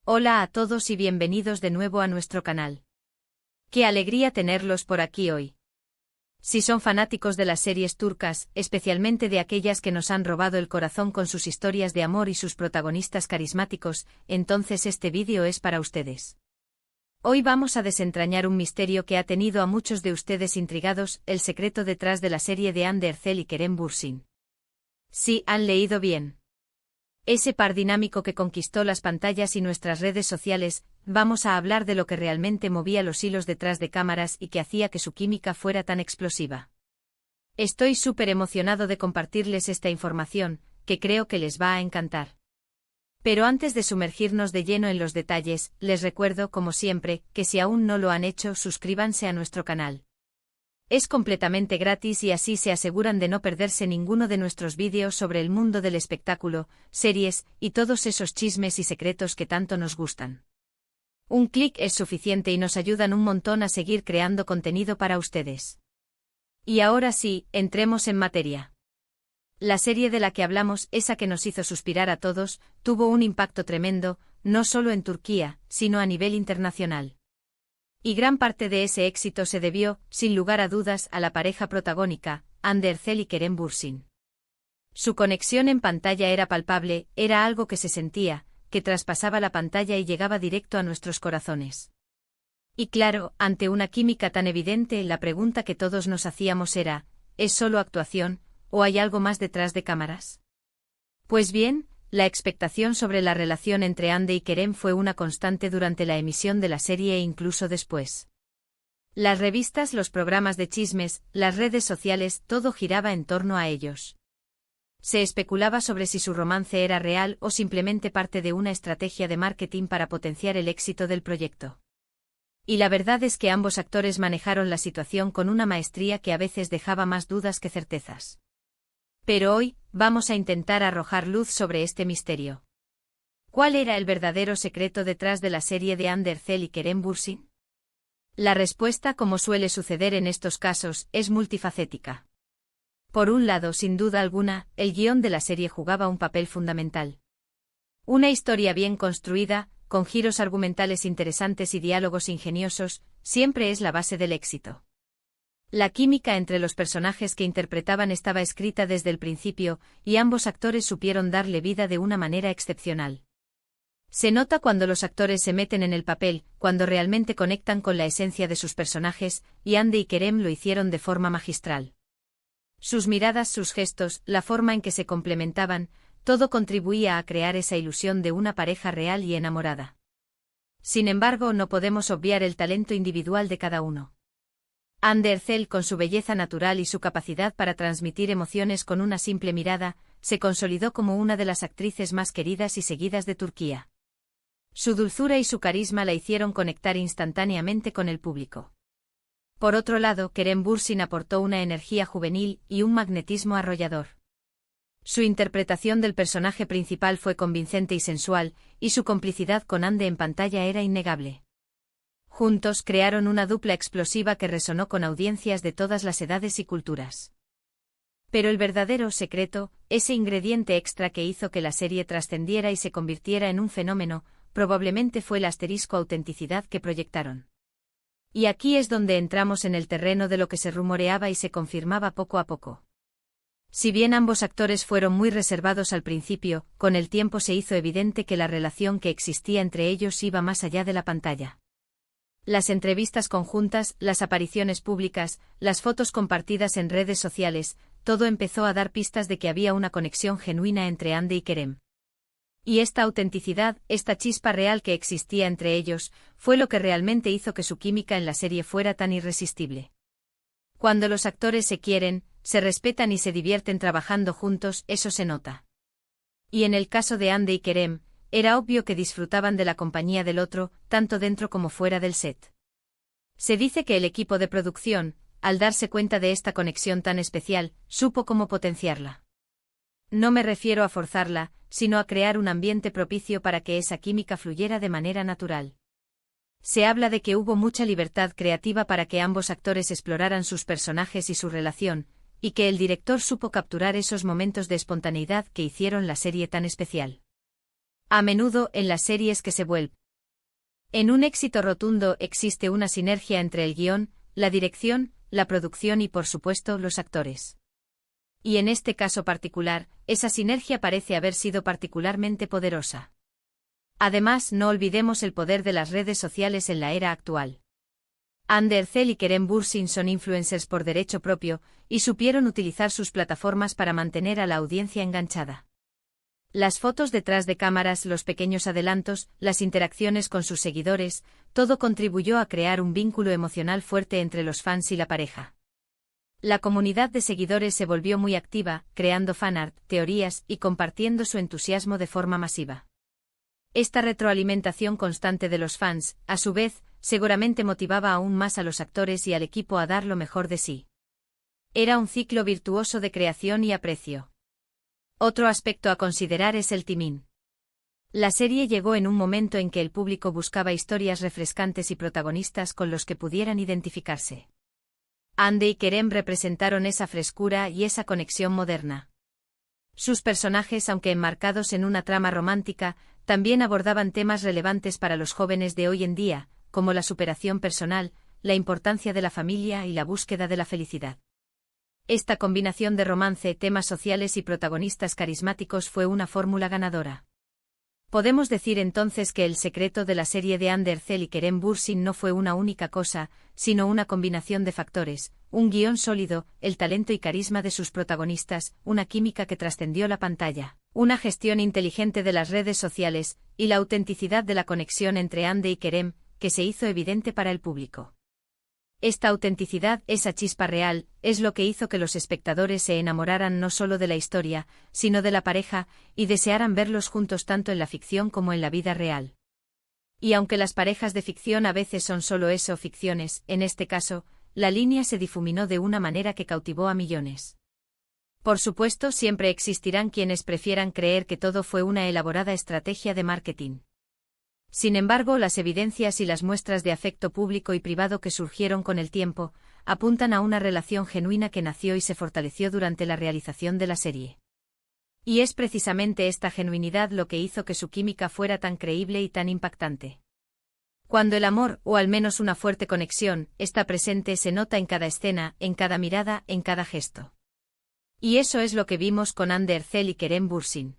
Hola a todos y bienvenidos de nuevo a nuestro canal. Qué alegría tenerlos por aquí hoy. Si son fanáticos de las series turcas, especialmente de aquellas que nos han robado el corazón con sus historias de amor y sus protagonistas carismáticos, entonces este vídeo es para ustedes. Hoy vamos a desentrañar un misterio que ha tenido a muchos de ustedes intrigados, el secreto detrás de la serie de Hande Erçel y Kerem Bürsin. Sí, han leído bien. Ese par dinámico que conquistó las pantallas y nuestras redes sociales, vamos a hablar de lo que realmente movía los hilos detrás de cámaras y que hacía que su química fuera tan explosiva. Estoy súper emocionado de compartirles esta información, que creo que les va a encantar. Pero antes de sumergirnos de lleno en los detalles, les recuerdo, como siempre, que si aún no lo han hecho, suscríbanse a nuestro canal. Es completamente gratis y así se aseguran de no perderse ninguno de nuestros vídeos sobre el mundo del espectáculo, series y todos esos chismes y secretos que tanto nos gustan. Un clic es suficiente y nos ayudan un montón a seguir creando contenido para ustedes. Y ahora sí, entremos en materia. La serie de la que hablamos, esa que nos hizo suspirar a todos, tuvo un impacto tremendo, no solo en Turquía, sino a nivel internacional. Y gran parte de ese éxito se debió, sin lugar a dudas, a la pareja protagónica, Hande Erçel y Kerem Bürsin. Su conexión en pantalla era palpable, era algo que se sentía, que traspasaba la pantalla y llegaba directo a nuestros corazones. Y claro, ante una química tan evidente, la pregunta que todos nos hacíamos era, ¿es solo actuación, o hay algo más detrás de cámaras? Pues bien, la expectación sobre la relación entre Hande y Kerem fue una constante durante la emisión de la serie e incluso después. Las revistas, los programas de chismes, las redes sociales, todo giraba en torno a ellos. Se especulaba sobre si su romance era real o simplemente parte de una estrategia de marketing para potenciar el éxito del proyecto. Y la verdad es que ambos actores manejaron la situación con una maestría que a veces dejaba más dudas que certezas. Pero hoy, vamos a intentar arrojar luz sobre este misterio. ¿Cuál era el verdadero secreto detrás de la serie de Hande Erçel y Kerem Bürsin? La respuesta, como suele suceder en estos casos, es multifacética. Por un lado, sin duda alguna, el guión de la serie jugaba un papel fundamental. Una historia bien construida, con giros argumentales interesantes y diálogos ingeniosos, siempre es la base del éxito. La química entre los personajes que interpretaban estaba escrita desde el principio, y ambos actores supieron darle vida de una manera excepcional. Se nota cuando los actores se meten en el papel, cuando realmente conectan con la esencia de sus personajes, y Hande y Kerem lo hicieron de forma magistral. Sus miradas, sus gestos, la forma en que se complementaban, todo contribuía a crear esa ilusión de una pareja real y enamorada. Sin embargo, no podemos obviar el talento individual de cada uno. Hande Erçel, con su belleza natural y su capacidad para transmitir emociones con una simple mirada, se consolidó como una de las actrices más queridas y seguidas de Turquía. Su dulzura y su carisma la hicieron conectar instantáneamente con el público. Por otro lado, Kerem Bürsin aportó una energía juvenil y un magnetismo arrollador. Su interpretación del personaje principal fue convincente y sensual, y su complicidad con Hande en pantalla era innegable. Juntos crearon una dupla explosiva que resonó con audiencias de todas las edades y culturas. Pero el verdadero secreto, ese ingrediente extra que hizo que la serie trascendiera y se convirtiera en un fenómeno, probablemente fue el asterisco autenticidad que proyectaron. Y aquí es donde entramos en el terreno de lo que se rumoreaba y se confirmaba poco a poco. Si bien ambos actores fueron muy reservados al principio, con el tiempo se hizo evidente que la relación que existía entre ellos iba más allá de la pantalla. Las entrevistas conjuntas, las apariciones públicas, las fotos compartidas en redes sociales, todo empezó a dar pistas de que había una conexión genuina entre Hande y Kerem. Y esta autenticidad, esta chispa real que existía entre ellos, fue lo que realmente hizo que su química en la serie fuera tan irresistible. Cuando los actores se quieren, se respetan y se divierten trabajando juntos, eso se nota. Y en el caso de Hande y Kerem, era obvio que disfrutaban de la compañía del otro, tanto dentro como fuera del set. Se dice que el equipo de producción, al darse cuenta de esta conexión tan especial, supo cómo potenciarla. No me refiero a forzarla, sino a crear un ambiente propicio para que esa química fluyera de manera natural. Se habla de que hubo mucha libertad creativa para que ambos actores exploraran sus personajes y su relación, y que el director supo capturar esos momentos de espontaneidad que hicieron la serie tan especial. A menudo en las series que se vuelven. En un éxito rotundo existe una sinergia entre el guión, la dirección, la producción y por supuesto los actores. Y en este caso particular, esa sinergia parece haber sido particularmente poderosa. Además, no olvidemos el poder de las redes sociales en la era actual. Andy Ercel y Kerem Bürsin son influencers por derecho propio, y supieron utilizar sus plataformas para mantener a la audiencia enganchada. Las fotos detrás de cámaras, los pequeños adelantos, las interacciones con sus seguidores, todo contribuyó a crear un vínculo emocional fuerte entre los fans y la pareja. La comunidad de seguidores se volvió muy activa, creando fanart, teorías y compartiendo su entusiasmo de forma masiva. Esta retroalimentación constante de los fans, a su vez, seguramente motivaba aún más a los actores y al equipo a dar lo mejor de sí. Era un ciclo virtuoso de creación y aprecio. Otro aspecto a considerar es el timing. La serie llegó en un momento en que el público buscaba historias refrescantes y protagonistas con los que pudieran identificarse. Andy y Kerem representaron esa frescura y esa conexión moderna. Sus personajes, aunque enmarcados en una trama romántica, también abordaban temas relevantes para los jóvenes de hoy en día, como la superación personal, la importancia de la familia y la búsqueda de la felicidad. Esta combinación de romance, temas sociales y protagonistas carismáticos fue una fórmula ganadora. Podemos decir entonces que el secreto de la serie de Andy Ercel y Kerem Bürsin no fue una única cosa, sino una combinación de factores, un guión sólido, el talento y carisma de sus protagonistas, una química que trascendió la pantalla, una gestión inteligente de las redes sociales, y la autenticidad de la conexión entre Andy y Kerem, que se hizo evidente para el público. Esta autenticidad, esa chispa real, es lo que hizo que los espectadores se enamoraran no solo de la historia, sino de la pareja, y desearan verlos juntos tanto en la ficción como en la vida real. Y aunque las parejas de ficción a veces son solo eso, ficciones, en este caso, la línea se difuminó de una manera que cautivó a millones. Por supuesto, siempre existirán quienes prefieran creer que todo fue una elaborada estrategia de marketing. Sin embargo, las evidencias y las muestras de afecto público y privado que surgieron con el tiempo, apuntan a una relación genuina que nació y se fortaleció durante la realización de la serie. Y es precisamente esta genuinidad lo que hizo que su química fuera tan creíble y tan impactante. Cuando el amor, o al menos una fuerte conexión, está presente, se nota en cada escena, en cada mirada, en cada gesto. Y eso es lo que vimos con Andy Ercel y Kerem Bürsin.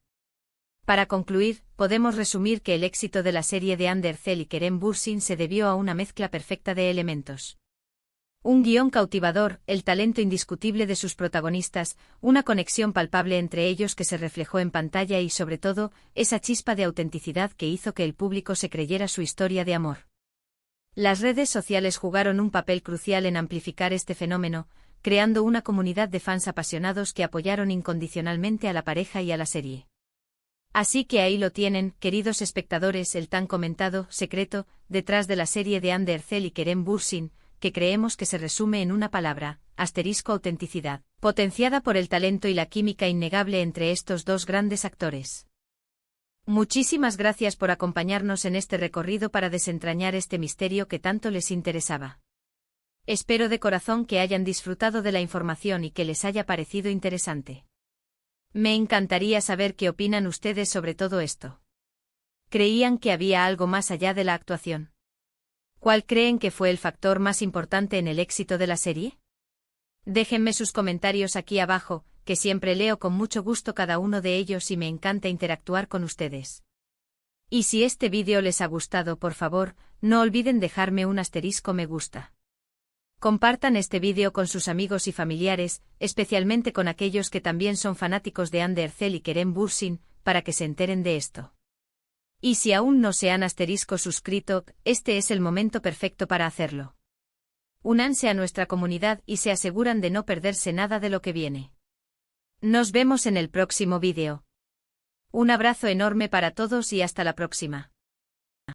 Para concluir, podemos resumir que el éxito de la serie de Andy Ercel y Kerem Bürsin se debió a una mezcla perfecta de elementos. Un guión cautivador, el talento indiscutible de sus protagonistas, una conexión palpable entre ellos que se reflejó en pantalla y sobre todo, esa chispa de autenticidad que hizo que el público se creyera su historia de amor. Las redes sociales jugaron un papel crucial en amplificar este fenómeno, creando una comunidad de fans apasionados que apoyaron incondicionalmente a la pareja y a la serie. Así que ahí lo tienen, queridos espectadores, el tan comentado secreto detrás de la serie de Andy Ercel y Kerem Bürsin, que creemos que se resume en una palabra, *autenticidad, potenciada por el talento y la química innegable entre estos dos grandes actores. Muchísimas gracias por acompañarnos en este recorrido para desentrañar este misterio que tanto les interesaba. Espero de corazón que hayan disfrutado de la información y que les haya parecido interesante. Me encantaría saber qué opinan ustedes sobre todo esto. ¿Creían que había algo más allá de la actuación? ¿Cuál creen que fue el factor más importante en el éxito de la serie? Déjenme sus comentarios aquí abajo, que siempre leo con mucho gusto cada uno de ellos y me encanta interactuar con ustedes. Y si este vídeo les ha gustado, por favor, no olviden dejarme un asterisco me gusta. Compartan este vídeo con sus amigos y familiares, especialmente con aquellos que también son fanáticos de Andy Ercel y Kerem Bürsin, para que se enteren de esto. Y si aún no se han suscrito, este es el momento perfecto para hacerlo. Únanse a nuestra comunidad y se aseguran de no perderse nada de lo que viene. Nos vemos en el próximo vídeo. Un abrazo enorme para todos y hasta la próxima.